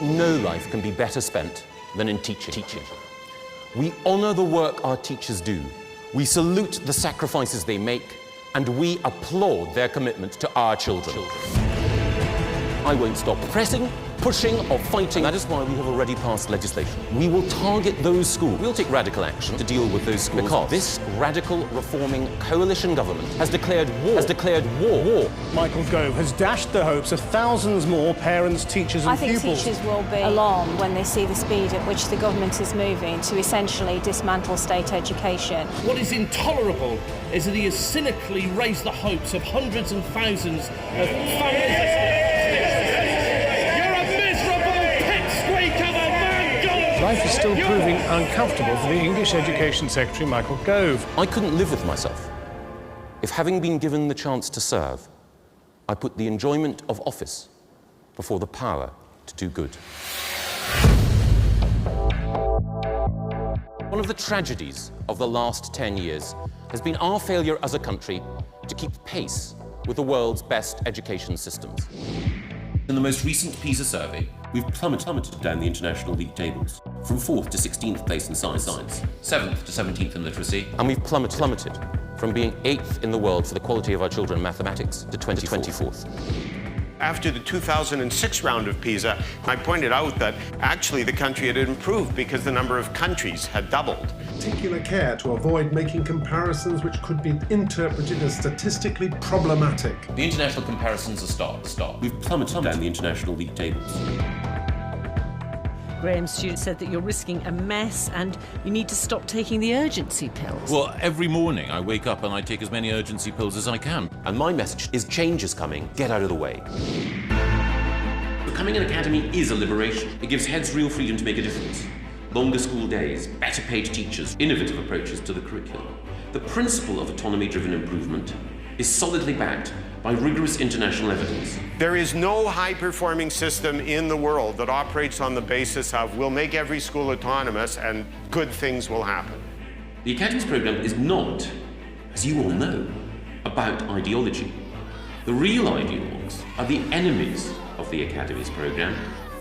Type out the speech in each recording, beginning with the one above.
No life can be better spent than in teaching. We honour the work our teachers do. We salute the sacrifices they make, and we applaud their commitment to our children. I won't stop pressing, pushing or fighting. That is why we have already passed legislation. We will target those schools. We'll take radical action to deal with those schools because this radical reforming coalition government has declared war. Michael Gove has dashed the hopes of thousands more parents, teachers and pupils. I think teachers will be alarmed when they see the speed at which the government is moving to essentially dismantle state education. What is intolerable is that he has cynically raised the hopes of hundreds and thousands of families. Life is still proving uncomfortable for the English Education Secretary, Michael Gove. I couldn't live with myself if, having been given the chance to serve, I put the enjoyment of office before the power to do good. One of the tragedies of the last 10 years has been our failure as a country to keep pace with the world's best education systems. In the most recent PISA survey, we've plummeted down the international league tables, from 4th to 16th place in science, 7th to 17th in literacy, and we've plummeted from being 8th in the world for the quality of our children in mathematics to 24th. After the 2006 round of PISA, I pointed out that actually the country had improved because the number of countries had doubled. Particular care to avoid making comparisons which could be interpreted as statistically problematic. The international comparisons are start. We've plummeted down the international league tables. Graham's student said that you're risking a mess and you need to stop taking the urgency pills. Well, every morning I wake up and I take as many urgency pills as I can. And my message is change is coming, get out of the way. Becoming an academy is a liberation. It gives heads real freedom to make a difference. Longer school days, better paid teachers, innovative approaches to the curriculum. The principle of autonomy-driven improvement is solidly backed by rigorous international evidence. There is no high-performing system in the world that operates on the basis of we'll make every school autonomous and good things will happen. The Academy's programme is not, as you all know, about ideology. The real ideologues are the enemies of the Academy's programme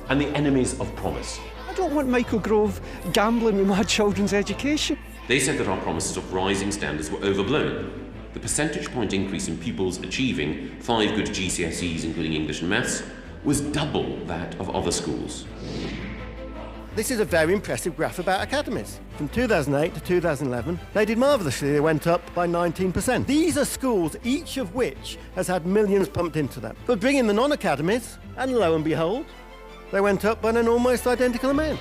and the enemies of promise. I don't want Michael Gove gambling with my children's education. They said that our promises of rising standards were overblown. The percentage point increase in pupils achieving 5 good GCSEs, including English and Maths, was double that of other schools. This is a very impressive graph about academies. From 2008 to 2011, they did marvellously. They went up by 19%. These are schools, each of which has had millions pumped into them. But bring in the non-academies, and lo and behold, they went up by an almost identical amount.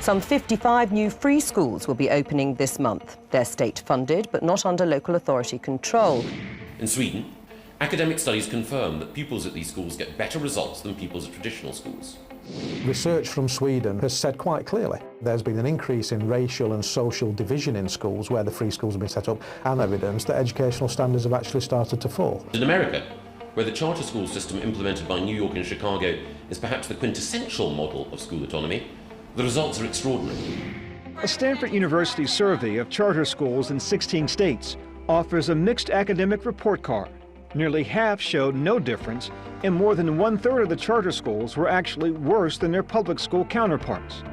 Some 55 new free schools will be opening this month. They're state-funded, but not under local authority control. In Sweden, academic studies confirm that pupils at these schools get better results than pupils at traditional schools. Research from Sweden has said quite clearly there's been an increase in racial and social division in schools where the free schools have been set up, and evidence that educational standards have actually started to fall. In America, where the charter school system implemented by New York and Chicago is perhaps the quintessential model of school autonomy, the results are extraordinary. A Stanford University survey of charter schools in 16 states offers a mixed academic report card. Nearly half showed no difference, and more than 1/3 of the charter schools were actually worse than their public school counterparts.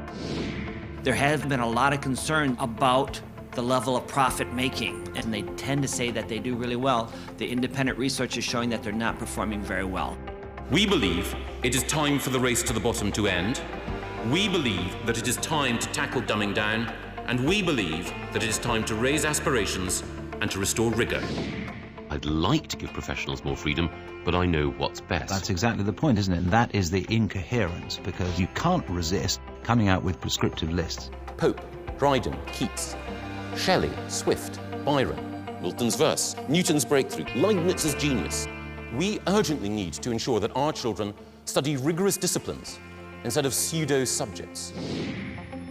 There has been a lot of concern about the level of profit making, and they tend to say that they do really well. The independent research is showing that they're not performing very well. We believe it is time for the race to the bottom to end. We believe that it is time to tackle dumbing down, and we believe that it is time to raise aspirations and to restore rigour. I'd like to give professionals more freedom, but I know what's best. That's exactly the point, isn't it? And that is the incoherence, because you can't resist coming out with prescriptive lists. Pope, Dryden, Keats, Shelley, Swift, Byron, Milton's verse, Newton's breakthrough, Leibniz's genius. We urgently need to ensure that our children study rigorous disciplines instead of pseudo-subjects.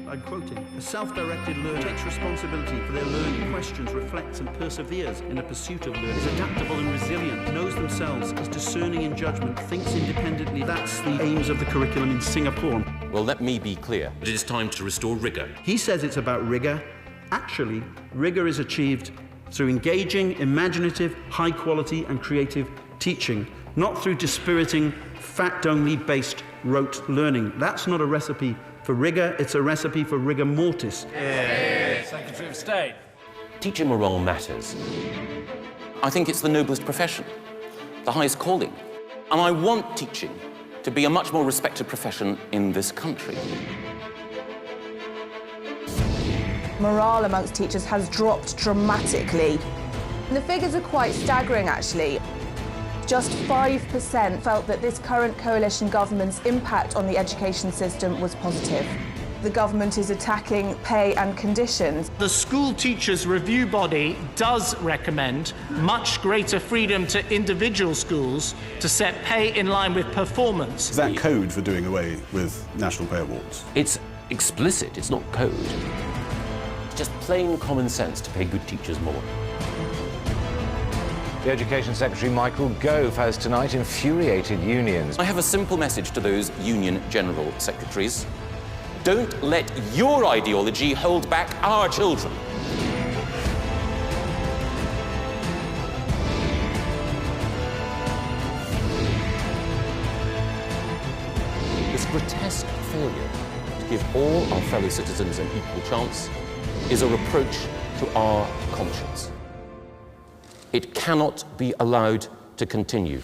I'm quoting, a self-directed learner takes responsibility for their learning, questions, reflects and perseveres in a pursuit of learning, is adaptable and resilient, knows themselves, is discerning in judgment, thinks independently. That's the aims of the curriculum in Singapore. Well, let me be clear. It is time to restore rigour. He says it's about rigour. Actually, rigour is achieved through engaging, imaginative, high-quality and creative teaching, not through dispiriting, fact-only based rote learning. That's not a recipe for rigour, it's a recipe for rigor mortis. Secretary of State. Teaching morale matters. I think it's the noblest profession, the highest calling. And I want teaching to be a much more respected profession in this country. Morale amongst teachers has dropped dramatically. The figures are quite staggering, actually. Just 5% felt that this current coalition government's impact on the education system was positive. The government is attacking pay and conditions. The School Teachers Review Body does recommend much greater freedom to individual schools to set pay in line with performance. Is that code for doing away with National Pay Awards? It's explicit, it's not code. It's just plain common sense to pay good teachers more. The Education Secretary Michael Gove has tonight infuriated unions. I have a simple message to those union general secretaries. Don't let your ideology hold back our children. This grotesque failure to give all our fellow citizens an equal chance is a reproach to our conscience. It cannot be allowed to continue.